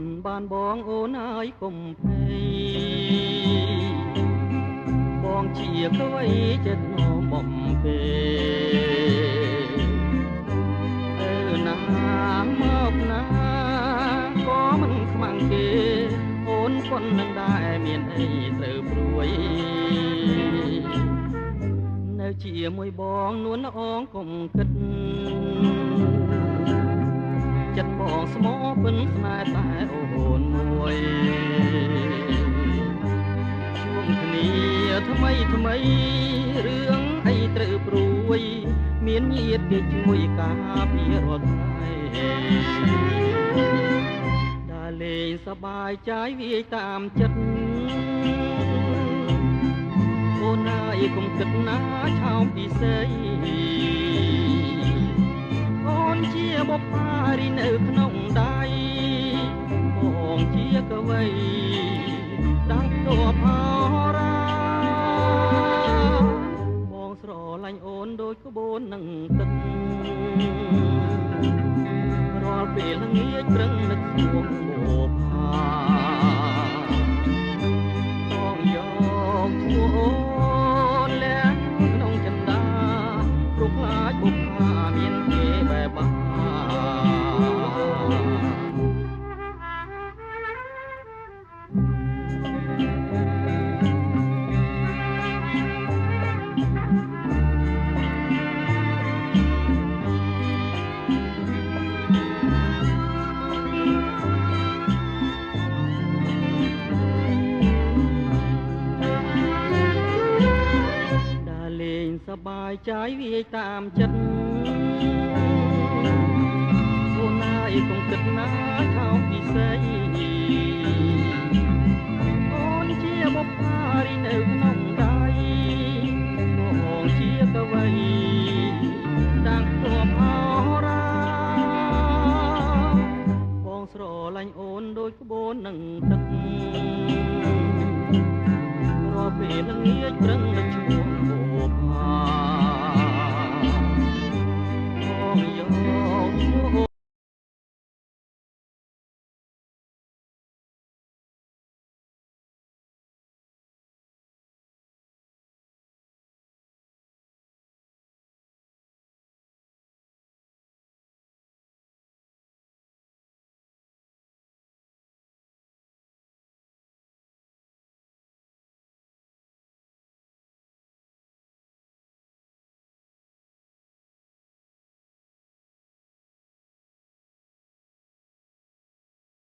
នបានបងអូនហើយកុំភ័យបងជាក្វៃចិត្តនោមបំពេទៅណាមកណាក៏មិនខ្មាំងគេអូនប៉ុននឹងដែរមានអីត្រូវព្រួយនៅជាមួយបងនួនអងកុំគិតចិត្តបងស្មោពិនស្នេហ៍តែអូនមួយជួបគ្នាថ្មីរឿងអីត្រូវព្រួយមានញាតិគេជួយការពាររាល់ថ្ងៃដើរលេងសប្បាយใจវាយតាមចិត្តអូនណាយកុំគិតណាឆោមពិសេសអូនជាបុព្វារីនៅក្នុងដៃបងជាកវីដាំទ័ពអរាបងស្រឡាញ់អូនដូចក្បូននឹងទឹករាល់ពេលល្ងាចព្រឹងនឹកស្គមបុប្ផាបងយកឈ្មោះអូនលះក្នុងចិន្តាព្រោះខ្លាចបុប្ផាមានគេបែបបាសប្បាយใจវាយតាមចិត្តអូនណាយកុំគិតណាឆោមពិសេសអូនជាបុព្វារីនៅក្នុងដៃបងជាកវីដាំងទ័ពអរាបងស្រឡាញ់អូនដូចក្បូននឹងទឹករាល់ពេលល្ងាចព្រឹងនឹកឈ្មោះ